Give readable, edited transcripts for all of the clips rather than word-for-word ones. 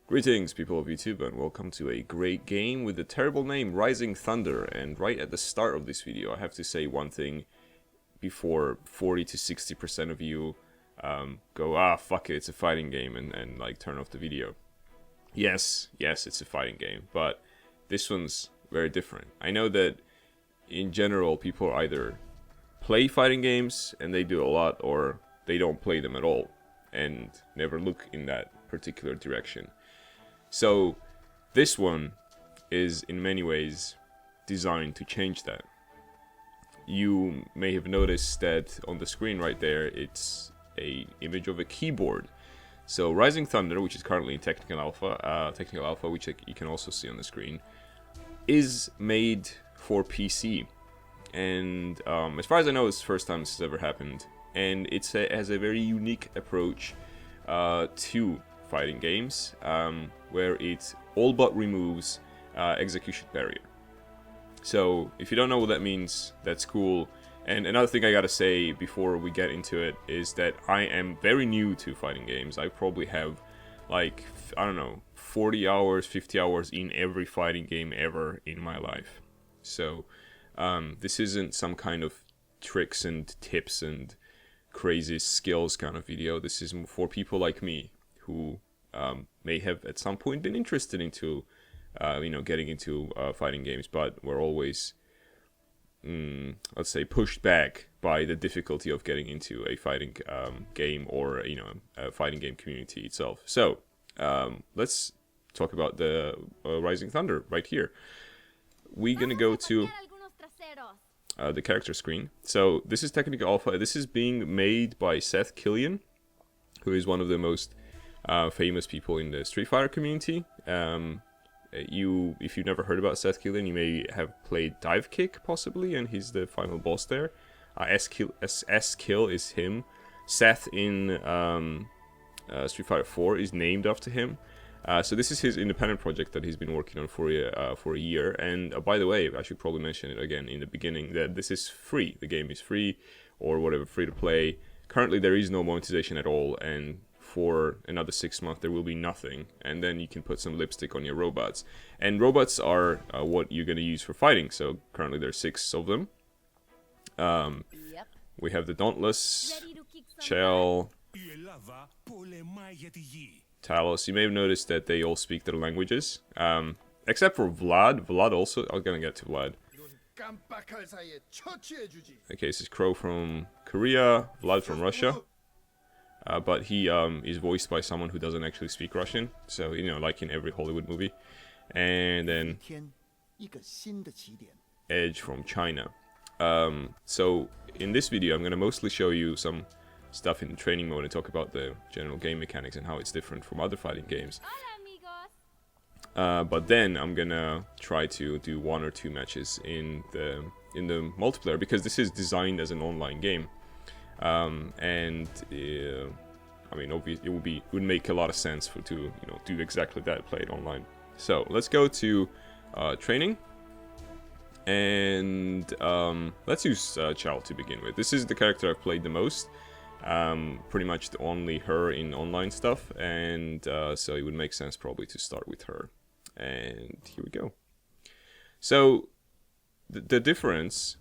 Greetings, people of YouTube, and welcome to a great game with the terrible name Rising Thunder. And right at the start of this video, I have to say one thing before 40 to 60% of you go, fuck it, it's a fighting game, and like turn off the video. Yes, it's a fighting game, but this one's very different. I know that in general, people either play fighting games, and they do a lot, or they don't play them at all, and never look in that particular direction. So this one is in many ways designed to change that. You may have noticed that on the screen right there, it's a image of a keyboard. So Rising Thunder, which is currently in technical alpha, which you can also see on the screen, is made for PC. And as far as I know, it's the first time this has ever happened. And it has a very unique approach to fighting games, where it all but removes execution barrier. So if you don't know what that means, that's cool. And another thing I gotta say before we get into it is that I am very new to fighting games. I probably have like, I don't know, 40 hours, 50 hours in every fighting game ever in my life. So this isn't some kind of tricks and tips and crazy skills kind of video. This is for people like me who may have at some point been interested into, getting into fighting games, but were always, let's say, pushed back by the difficulty of getting into a fighting game or, a fighting game community itself. So let's talk about the Rising Thunder right here. We're gonna go to the character screen. So this is technical alpha. This is being made by Seth Killian, who is one of the most famous people in the Street Fighter community. If you've never heard about Seth Killian, you may have played Dive Kick possibly, and he's the final boss there. S-Kill is him. Seth in Street Fighter 4 is named after him. So this is his independent project that he's been working on for a year. And by the way, I should probably mention it again in the beginning that this is free. The game is free, or whatever, free to play. Currently, there is no monetization at all, and for another 6 months there will be nothing, and then you can put some lipstick on your robots. And robots are what you're going to use for fighting. So currently there's 6 of them. We have the Dauntless, Chell, Talos. You may have noticed that they all speak their languages, except for Vlad. Vlad also, I'm gonna get to Vlad. Okay, this is Crow from Korea, Vlad from Russia. But he is voiced by someone who doesn't actually speak Russian, so like in every Hollywood movie. And then Edge from China. So in this video, I'm gonna mostly show you some stuff in the training mode and talk about the general game mechanics and how it's different from other fighting games. But then I'm gonna try to do 1 or 2 matches in the multiplayer, because this is designed as an online game. Obviously it would make a lot of sense to do exactly that, play it online. So let's go to training, and let's use Chell to begin with. This is the character I've played the most, pretty much only her in online stuff, and so it would make sense probably to start with her. And here we go. So the difference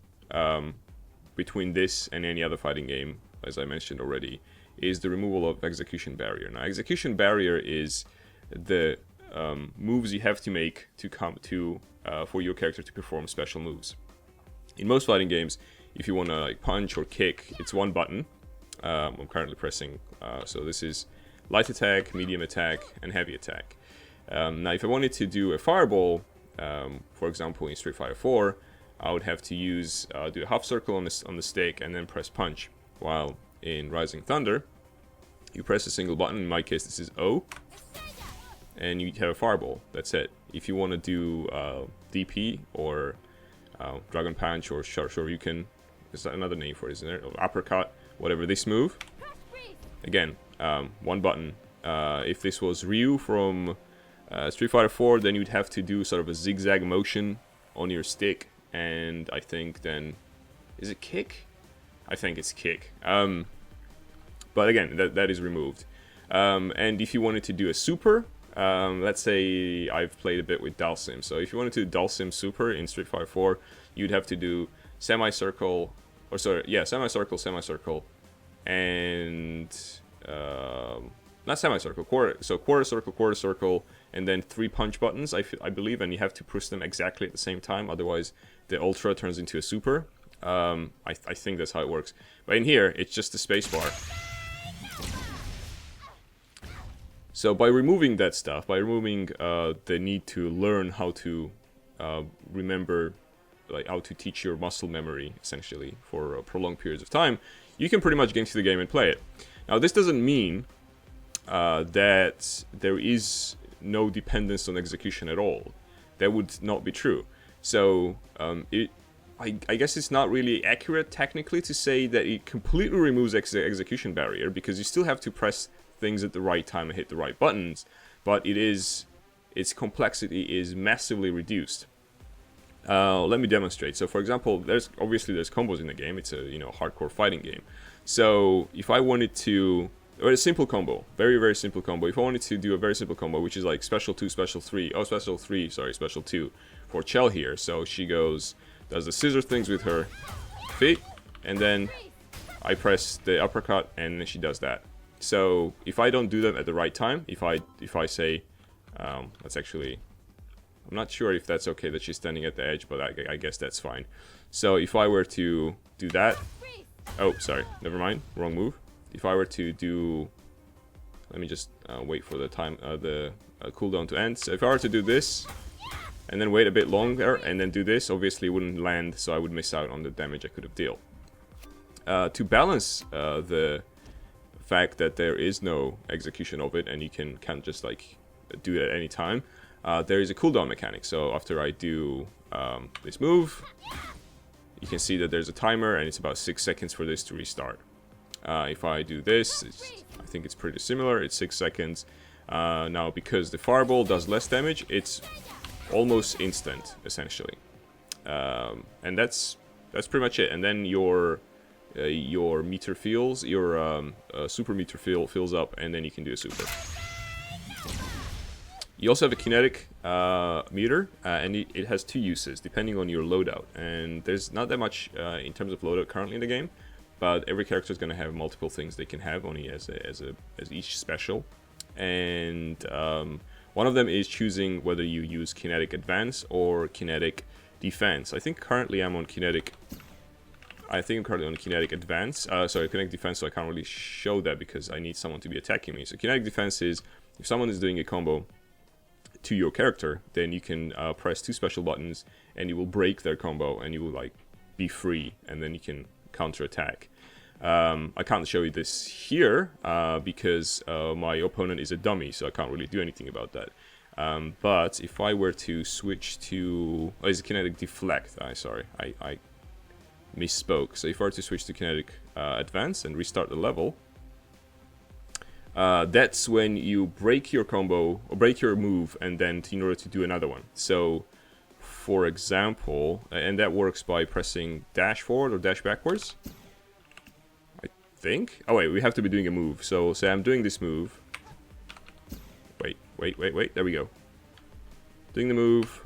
between this and any other fighting game, as I mentioned already, is the removal of execution barrier. Now, execution barrier is the moves you have to make to come to for your character to perform special moves. In most fighting games, if you want to like punch or kick, it's one button. I'm currently pressing. So this is light attack, medium attack, and heavy attack. Now, if I wanted to do a fireball, for example, in Street Fighter 4, I would have to do a half circle on the stick and then press punch. While in Rising Thunder, you press a single button. In my case, this is O, and you have a fireball. That's it. If you want to do DP or Dragon Punch or Shoryuken, there's another name for it, isn't there? Or uppercut, whatever. This move, again, one button. If this was Ryu from Street Fighter 4, then you'd have to do sort of a zigzag motion on your stick, and I think then, is it kick? I think it's kick. But again, that is removed. And if you wanted to do a super, let's say I've played a bit with Dalsim. So if you wanted to do Dalsim Super in Street Fighter 4, you'd have to do semicircle, or sorry, yeah, semicircle, semicircle, and not semicircle, quarter. So quarter circle, and then 3 punch buttons, I believe, and you have to push them exactly at the same time. Otherwise, the Ultra turns into a Super. I think that's how it works. But in here, it's just the spacebar. So by removing that stuff, by removing the need to learn how to remember, like how to teach your muscle memory, essentially, for prolonged periods of time, you can pretty much get into the game and play it. Now, this doesn't mean that there is no dependence on execution at all. That would not be true. So I guess it's not really accurate technically to say that it completely removes execution barrier, because you still have to press things at the right time and hit the right buttons, but its complexity is massively reduced. Let me demonstrate. So for example, there's combos in the game. It's a hardcore fighting game. So if I wanted to, or a simple combo, very, very simple combo. If I wanted to do a very simple combo, which is like special 2, special 3, special 3, sorry, special 2 for Chell here. So she does the scissor things with her feet, and then I press the uppercut, and then she does that. So if I don't do that at the right time, if I say, let's actually, I'm not sure if that's okay that she's standing at the edge, but I guess that's fine. So if I were to do that, oh, sorry, never mind, wrong move. If I were to do, let me just wait for the time, the cooldown to end. So if I were to do this, and then wait a bit longer, and then do this, obviously it wouldn't land, so I would miss out on the damage I could have dealt. To balance the fact that there is no execution of it, and you can't just like do it at any time, there is a cooldown mechanic. So after I do this move, you can see that there's a timer, and it's about 6 seconds for this to restart. If I do this, I think it's pretty similar. It's 6 seconds. Now, because the fireball does less damage, it's almost instant, essentially. And that's pretty much it. And then your meter fills, your super meter fills up, and then you can do a super. You also have a kinetic meter, and it has 2 uses depending on your loadout. And there's not that much in terms of loadout currently in the game, but every character is going to have multiple things they can have, only as each special. And one of them is choosing whether you use kinetic advance or kinetic defense. I think currently I'm on kinetic. Kinetic advance. Sorry, kinetic defense. So I can't really show that because I need someone to be attacking me. So kinetic defense is if someone is doing a combo to your character, then you can press 2 special buttons, and you will break their combo, and you will like be free, and then you can counterattack. I can't show you this here because my opponent is a dummy, so I can't really do anything about that. But if I were to switch to, it's a kinetic deflect. Sorry, I misspoke. So if I were to switch to kinetic advance and restart the level, that's when you break your combo or break your move, and then in order to do another one. So, for example, and that works by pressing dash forward or dash backwards. I think. Oh wait, we have to be doing a move. So say I'm doing this move. Wait. There we go. Doing the move.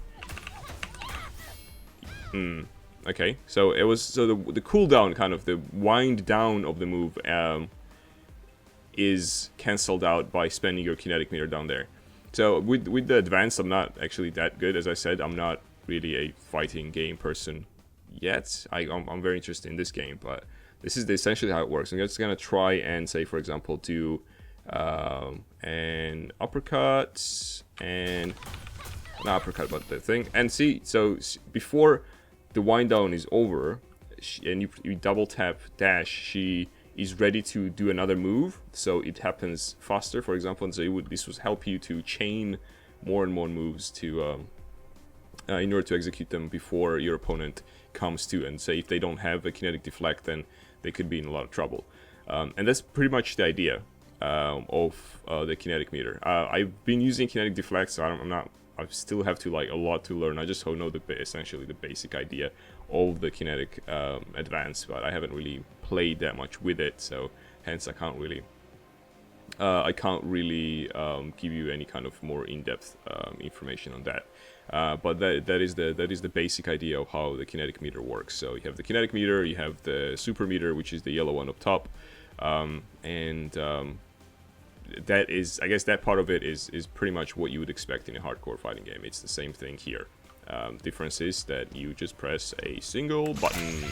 Okay. So it was the cooldown, kind of the wind down of the move, is cancelled out by spending your kinetic meter down there. So with the advance, I'm not actually that good. As I said, I'm not really a fighting game person yet. I'm very interested in this game, but this is essentially how it works. I'm just gonna try and say, for example, do an uppercut and not uppercut, but the thing, and see. So before the wind down is over, and you double tap dash, she is ready to do another move, so it happens faster, for example. And so this would help you to chain more and more moves to in order to execute them before your opponent comes to. And say if they don't have a kinetic deflect, then they could be in a lot of trouble. And that's pretty much the idea of the kinetic meter. I've been using kinetic deflect, so I still have to a lot to learn. I just know essentially the basic idea of the kinetic advance, but I haven't really played that much with it, so hence I can't really I can't really give you any kind of more in-depth information on that. But that is the basic idea of how the kinetic meter works. So you have the kinetic meter, you have the super meter, which is the yellow one up top, and that is, I guess, that part of it is pretty much what you would expect in a hardcore fighting game. It's the same thing here. Difference is that you just press a single button.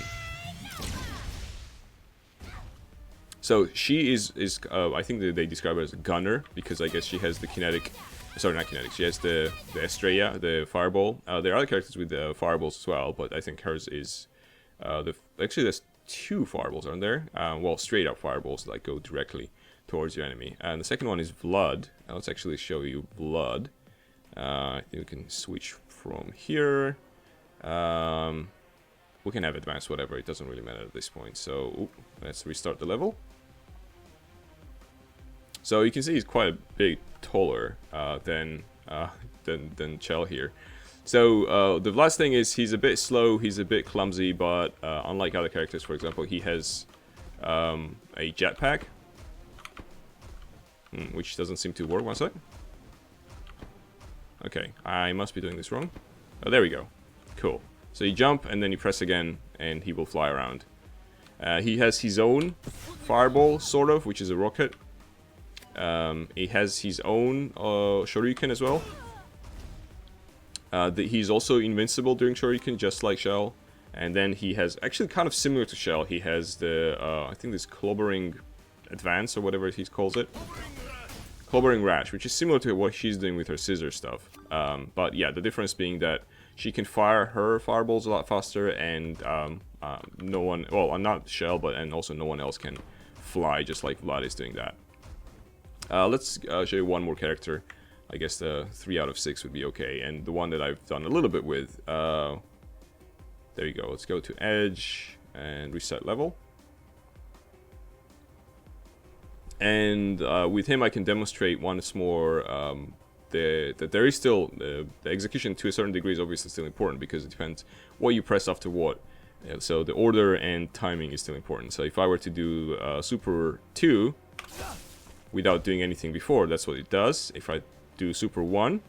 So she is I think that they describe her as a gunner, because I guess she has the kinetic, sorry, not kinetic, she has the Estrella, the fireball. There are other characters with the fireballs as well, but I think hers is, actually there's 2 fireballs, aren't there? Well, straight up fireballs that go directly towards your enemy. And the second one is Blood. Now let's actually show you Blood. I think we can switch from here. We can have advanced, whatever, it doesn't really matter at this point. So, let's restart the level. So you can see he's quite a bit taller than Chell here. So the last thing is he's a bit slow, he's a bit clumsy, but unlike other characters, for example, he has a jetpack, which doesn't seem to work. One sec. Okay, I must be doing this wrong. Oh, there we go. Cool. So you jump and then you press again, and he will fly around. He has his own fireball, sort of, which is a rocket. He has his own shuriken as well. He's also invincible during shuriken, just like Chell. And then he has, actually kind of similar to Chell, he has the, I think this clobbering advance, or whatever he calls it. Clobbering rash, which is similar to what she's doing with her scissor stuff. But yeah, the difference being that she can fire her fireballs a lot faster, and no one, well, not Chell, but and also no one else can fly, just like Vlad is doing that. Let's show you one more character. I guess the 3 out of 6 would be okay, and the one that I've done a little bit with. There you go. Let's go to Edge and reset level. And with him, I can demonstrate once more that there is still the execution to a certain degree is obviously still important, because it depends what you press after what. So the order and timing is still important. So if I were to do Super 2 without doing anything before, that's what it does. If I do Super 1,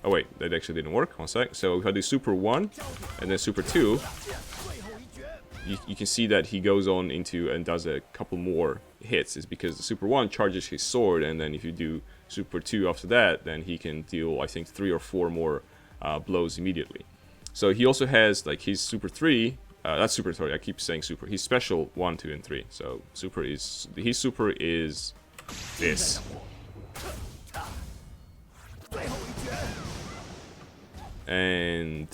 oh wait, that actually didn't work. One sec. So if I do Super 1 and then Super 2, you can see that he goes on into and does a couple more hits. It's because the Super 1 charges his sword, and then if you do Super 2 after that, then he can deal, I think, 3 or 4 more blows immediately. So he also has, like, his Super 3, that's Super, sorry, I keep saying Super. He's Special 1, 2, and 3. So Super is, his Super is this. And,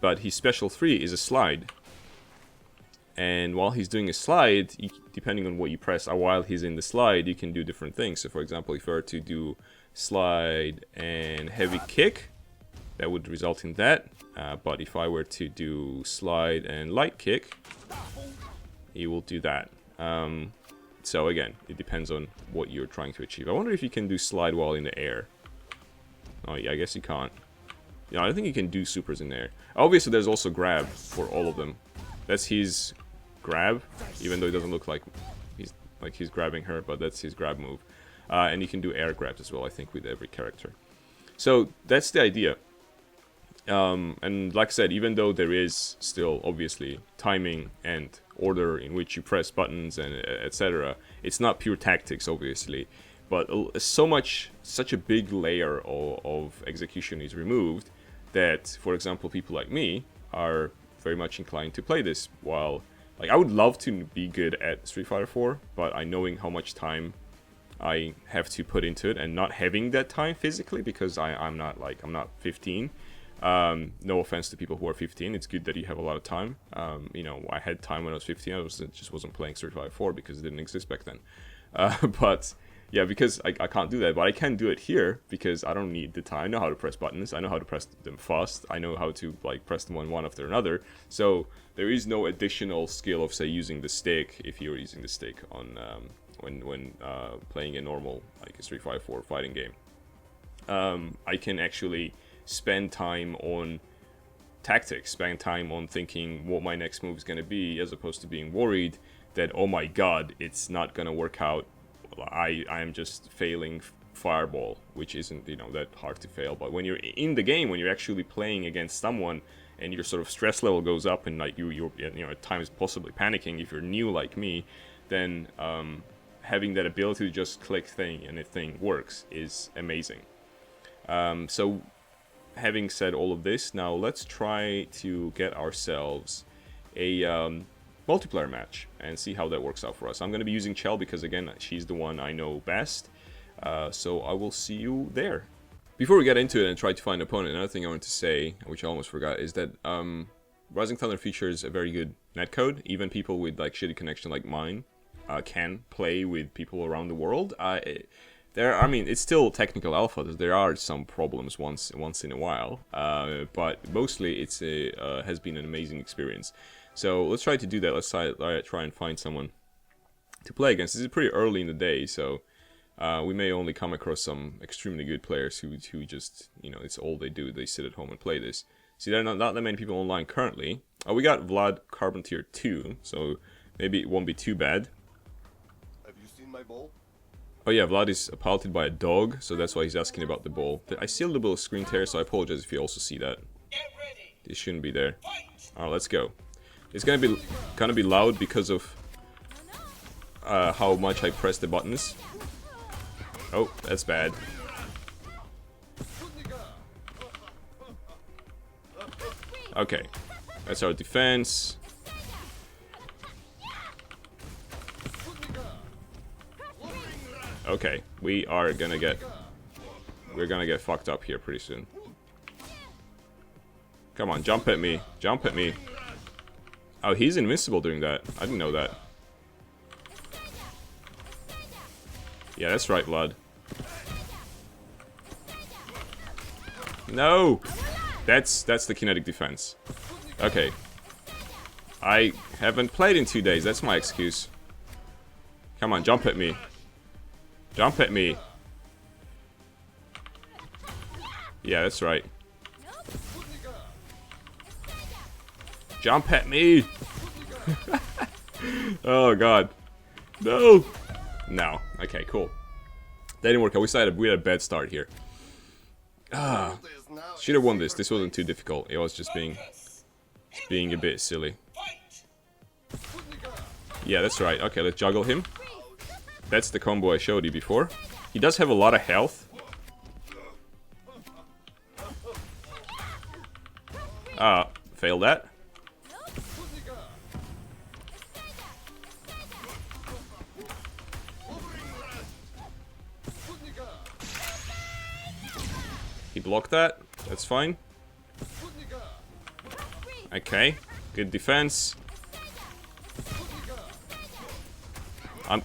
but his Special 3 is a slide. And while he's doing a slide, depending on what you press while he's in the slide, you can do different things. So for example, if I were to do slide and heavy kick, that would result in that. But if I were to do slide and light kick, he will do that. So again, it depends on what you're trying to achieve. I wonder if you can do slide while in the air. Oh yeah, I guess you can't. Yeah, I don't think you can do supers in the air. Obviously, there's also grab for all of them. That's his grab, even though it doesn't look like he's grabbing her, but that's his grab move. And you can do air grabs as well, I think, with every character. So that's the idea. And like I said, even though there is still obviously timing and order in which you press buttons and etc., it's not pure tactics, obviously. But such a big layer of execution is removed that, for example, people like me are very much inclined to play this. While, like, I would love to be good at Street Fighter 4, but knowing how much time I have to put into it, and not having that time physically, because I'm not 15. No offense to people who are 15. It's good that you have a lot of time. You know, I had time when I was 15. I just wasn't playing Street Fighter 4 because it didn't exist back then. But yeah, because I can't do that, but I can do it here because I don't need the time. I know how to press buttons. I know how to press them fast. I know how to, like, press them one after another. So there is no additional skill of, say, using the stick if you're using the stick on when playing a normal, like, a Street Fighter 4 fighting game. I can actually spend time on tactics, spend time on thinking what my next move is going to be, as opposed to being worried that, oh my god, it's not gonna work out. I am just failing Fireball, which isn't, you know, that hard to fail. But when you're in the game, when you're actually playing against someone, and your sort of stress level goes up, and like you're you know, at times possibly panicking if you're new like me, then having that ability to just click thing and the thing works is amazing. So having said all of this, now let's try to get ourselves a multiplayer match and see how that works out for us. I'm going to be using Chell because, again, she's the one I know best. So I will see you there. Before we get into it and try to find an opponent, another thing I want to say, which I almost forgot, is that Rising Thunder features a very good netcode. Even people with like shitty connection like mine can play with people around the world. I mean, it's still technical alpha. There are some problems once in a while, but mostly it's has been an amazing experience. So let's try to do that. Let's try and find someone to play against. This is pretty early in the day, so we may only come across some extremely good players who just, you know, it's all they do. They sit at home and play this. See, there are not that many people online currently. We got Vlad Carpentier 2, so maybe it won't be too bad. Have you seen my ball? Oh yeah, Vlad is piloted by a dog, so that's why he's asking about the ball. I see a little bit of screen tear, so I apologize if you also see that. This shouldn't be there. Alright, let's go. It's gonna be loud because of how much I press the buttons. Oh, that's bad. Okay, that's our defense. Okay, we're gonna get fucked up here pretty soon. Come on, jump at me. Jump at me. Oh, he's invincible doing that. I didn't know that. Yeah, that's right, Vlad. No! That's the kinetic defense. Okay. I haven't played in 2 days. That's my excuse. Come on, jump at me. Jump at me. Yeah, that's right. Jump at me! Oh god. No! No. Okay, cool. That didn't work out. We had a bad start here. Should have won this. This wasn't too difficult. It was just being a bit silly. Yeah, that's right. Okay, let's juggle him. That's the combo I showed you before. He does have a lot of health. Failed that. He blocked that. That's fine. Okay. Good defense.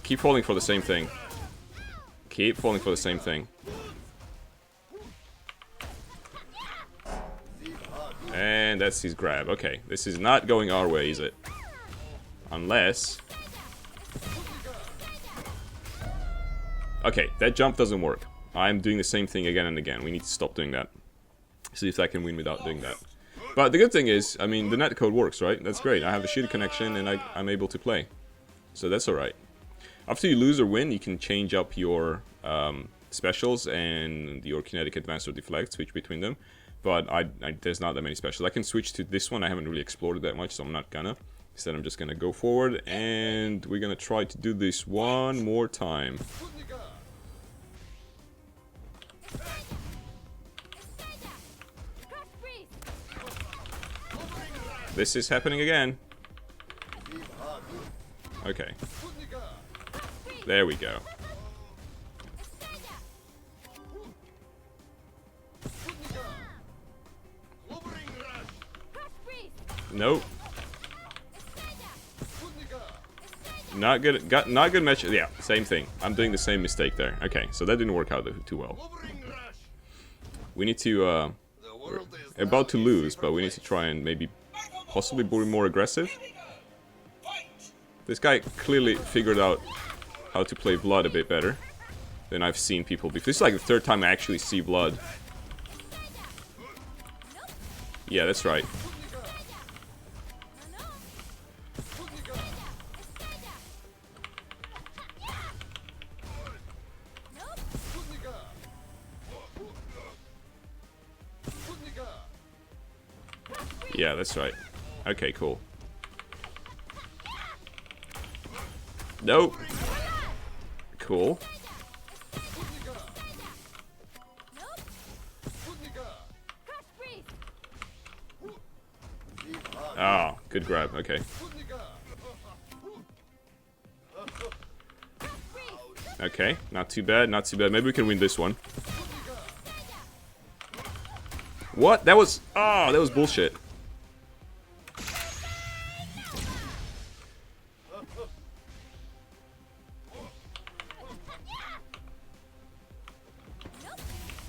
Keep falling for the same thing. Keep falling for the same thing. And that's his grab. Okay. This is not going our way, is it? Unless... Okay, that jump doesn't work. I'm doing the same thing again and again. We need to stop doing that. See if I can win without doing that. But the good thing is, I mean, the netcode works, right? That's great. I have a shitty connection and I'm able to play. So that's alright. After you lose or win, you can change up your specials and your kinetic advance or deflect, switch between them. But there's not that many specials. I can switch to this one. I haven't really explored it that much, so I'm not gonna. Instead, I'm just gonna go forward and we're gonna try to do this one more time. This is happening again. Okay. There we go. Nope. Not good. Not good match. Yeah, same thing. I'm doing the same mistake there. Okay, so that didn't work out too well. We need to. We're about to lose, but we need to try and maybe possibly be more aggressive. This guy clearly figured out how to play Vlad a bit better than I've seen people before. This is like the third time I actually see Vlad. Yeah, that's right. Yeah, that's right. Okay, cool. Nope. Cool. Ah, good grab. Okay. Okay, not too bad, not too bad. Maybe we can win this one. What? That was... Oh, that was bullshit.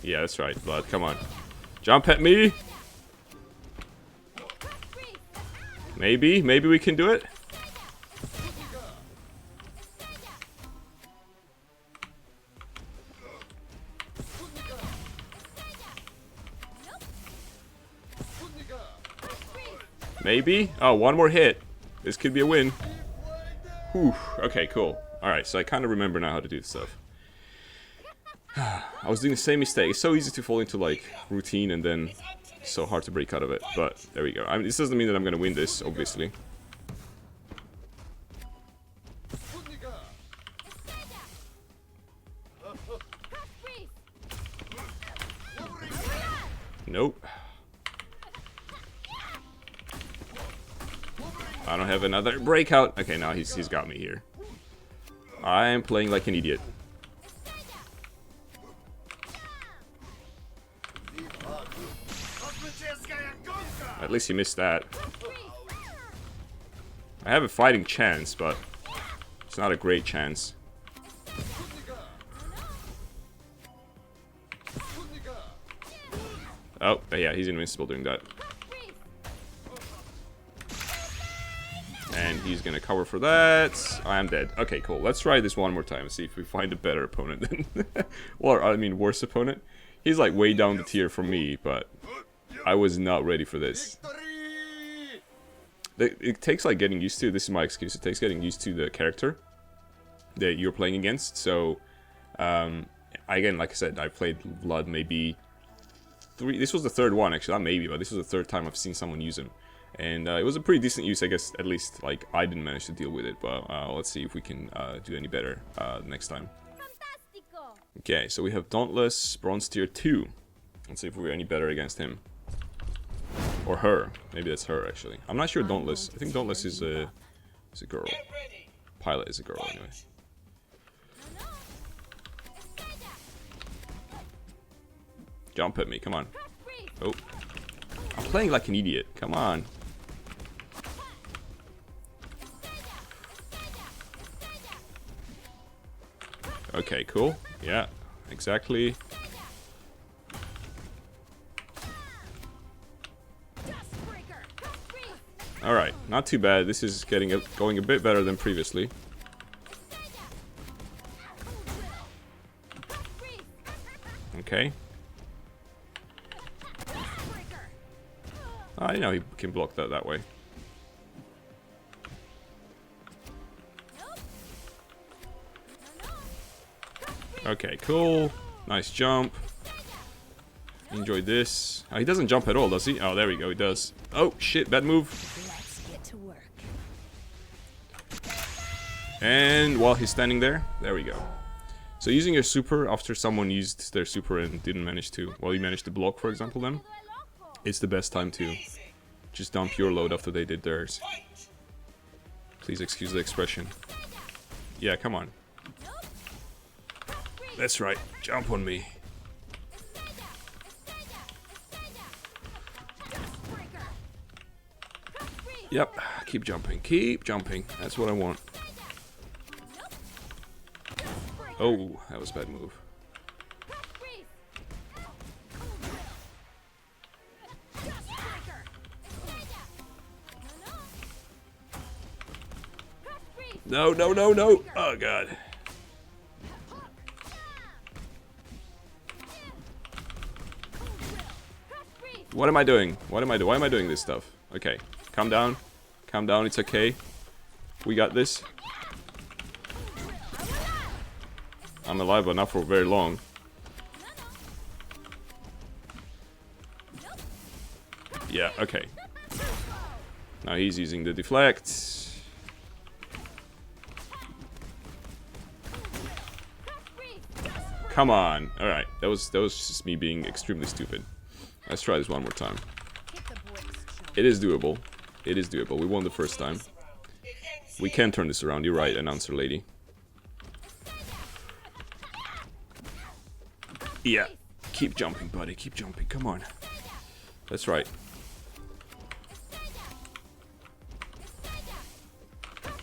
Yeah, that's right, Blood. Come on. Jump at me! Maybe we can do it? Maybe? Oh, one more hit. This could be a win. Whew. Okay, cool. Alright, so I kind of remember now how to do this stuff. I was doing the same mistake. It's so easy to fall into, like, routine and then so hard to break out of it. But, there we go. I mean, this doesn't mean that I'm gonna win this, obviously. Nope. I don't have another breakout. Okay, now he's got me here. I am playing like an idiot. At least he missed that. I have a fighting chance, but it's not a great chance. Oh, yeah, he's invincible doing that. And he's gonna cover for that. I am dead. Okay, cool. Let's try this one more time and see if we find a better opponent than... Or, I mean, worse opponent. He's like way down the tier for me, but I was not ready for this. It takes like getting used to, this is my excuse, it takes getting used to the character that you're playing against. So, again, like I said, I played Blood maybe... This was the third one, actually, not maybe, but this was the third time I've seen someone use him. And it was a pretty decent use, I guess, at least, like, I didn't manage to deal with it, but let's see if we can do any better next time. Okay, so we have Dauntless, Bronze Tier 2. Let's see if we're any better against him. Or her. Maybe that's her, actually. I'm not sure Dauntless. I think Dauntless is a girl. Pilot is a girl, anyway. Jump at me, come on. Oh. I'm playing like an idiot, come on. Okay, cool. Yeah, exactly. Alright, not too bad. This is going a bit better than previously. Okay. I know he can block that way. Okay, cool. Nice jump. Enjoy this. Oh, he doesn't jump at all, does he? Oh, there we go, he does. Oh, shit, bad move. Let's get to work. And while he's standing there we go. So using your super after someone used their super and didn't manage to, well, you managed to block, for example, them, it's the best time to just dump your load after they did theirs. Please excuse the expression. Yeah, come on. That's right, jump on me. Yep, keep jumping, that's what I want. Oh, that was a bad move. No, no, no, no! Oh, God. What am I doing? What am I doing? Why am I doing this stuff? Okay, calm down. Calm down, it's okay. We got this. I'm alive, but not for very long. Yeah, okay. Now he's using the deflect. Come on. Alright, that was just me being extremely stupid. Let's try this one more time. It is doable. It is doable. We won the first time. We can turn this around. You're right, announcer lady. Yeah. Keep jumping, buddy. Keep jumping. Come on. That's right.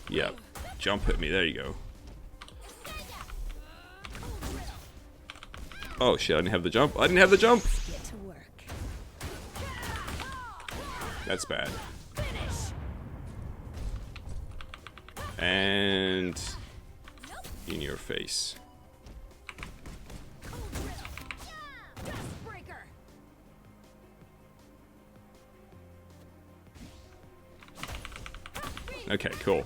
Yeah. Jump at me. There you go. Oh shit, I didn't have the jump. I didn't have the jump! That's bad. And... in your face. Okay, cool.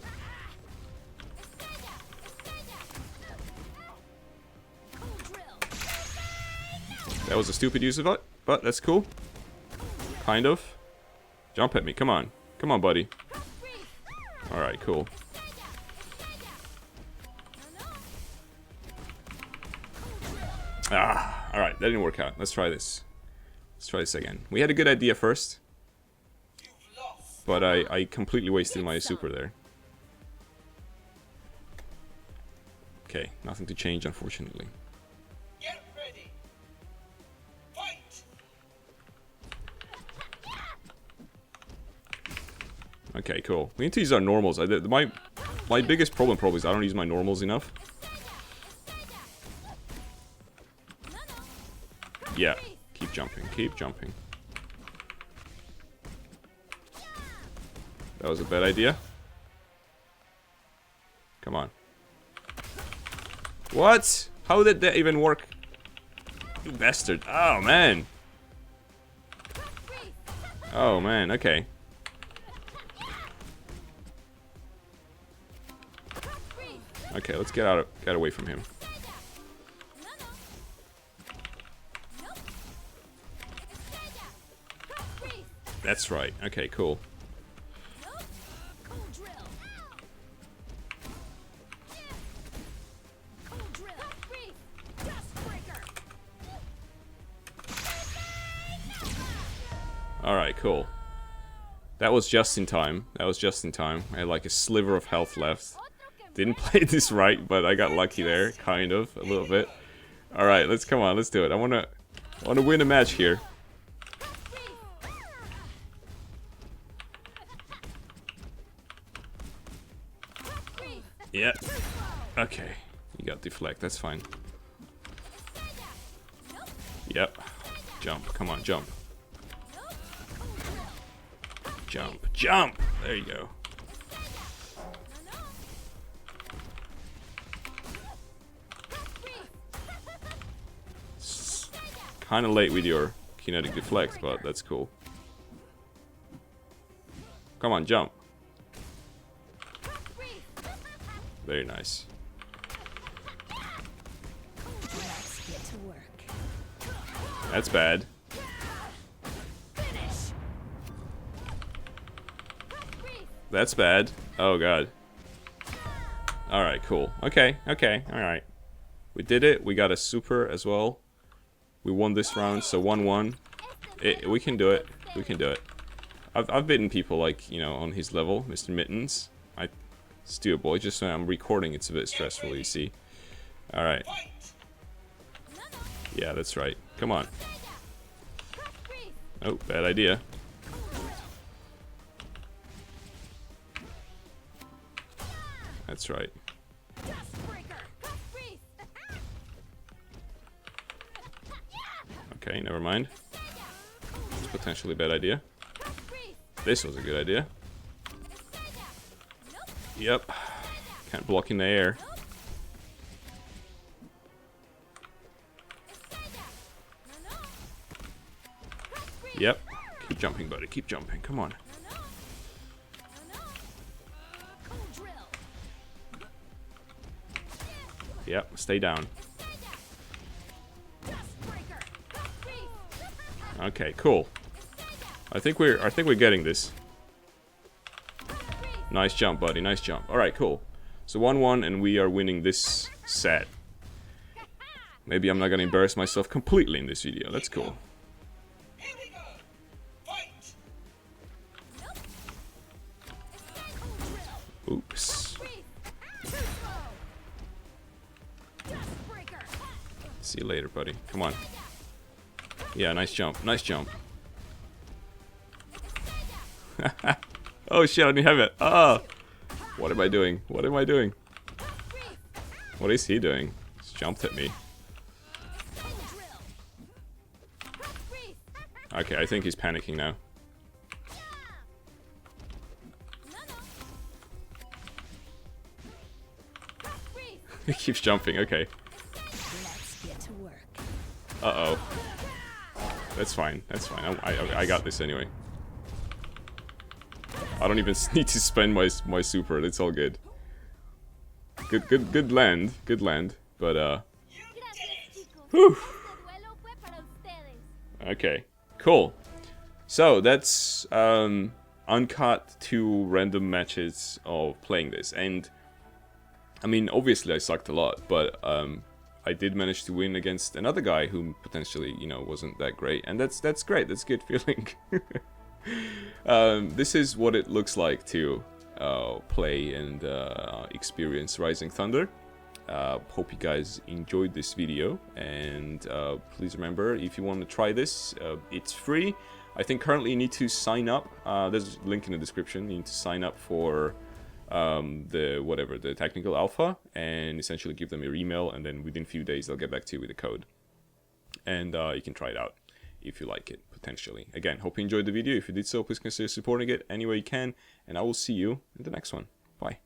That was a stupid use of it, but that's cool. Kind of. Jump at me, come on. Come on, buddy. Alright, cool. Ah, alright, that didn't work out. Let's try this. Let's try this again. We had a good idea first. But I completely wasted my super there. Okay, nothing to change, unfortunately. Get ready. Fight. Okay, cool. We need to use our normals. My biggest problem probably is I don't use my normals enough. Yeah, keep jumping, keep jumping. That was a bad idea. Come on. What? How did that even work? You bastard. Oh, man. Oh, man. Okay. Okay, let's get away from him. That's right. Okay, cool. Alright, cool. That was just in time. That was just in time. I had like a sliver of health left. Didn't play this right, but I got lucky there, kind of, a little bit. Alright, let's come on, let's do it. I wanna win a match here. Yeah. Okay. You got deflect, that's fine. Yep. Jump. Come on, jump. Jump. Jump! There you go. Kinda late with your kinetic deflect, but that's cool. Come on, jump. Very nice. That's bad. That's bad. Oh god. Alright, cool. Okay, okay, alright. We did it. We got a super as well. We won this round, so 1-1. We can do it. We can do it. I've beaten people like, you know, on his level, Mr. Mittens. It's doable. Just when I'm recording, it's a bit stressful, you see. Alright. Yeah, that's right. Come on. Oh, bad idea. That's right. Okay, never mind. It's potentially a bad idea. This was a good idea. Yep. Can't block in the air. Yep. Keep jumping, buddy. Keep jumping. Come on. Yep. Stay down. Okay, cool. I think we're getting this. Nice jump, buddy. Nice jump. Alright, cool. So 1-1, and we are winning this set. Maybe I'm not gonna embarrass myself completely in this video. That's cool. Here we go. Fight. Oops. See you later, buddy. Come on. Yeah, nice jump. Nice jump. Oh shit, I didn't have it. Ah! What am I doing? What am I doing? What is he doing? Just jumped at me. Okay, I think he's panicking now. He keeps jumping, okay. Uh-oh. That's fine, that's fine. I got this anyway. I don't even need to spend my super, it's all good. Good land, but whew. Okay, cool. So that's uncut 2 random matches of playing this, and I mean obviously I sucked a lot, but I did manage to win against another guy who potentially, you know, wasn't that great, and that's great. That's a good feeling. This is what it looks like to play and experience Rising Thunder. Hope you guys enjoyed this video, and please remember, if you want to try this, it's free. I think currently you need to sign up. There's a link in the description. You need to sign up for the technical alpha, and essentially give them your email, and then within a few days they'll get back to you with the code, and you can try it out if you like it, potentially. Again, hope you enjoyed the video. If you did so, please consider supporting it any way you can, and I will see you in the next one.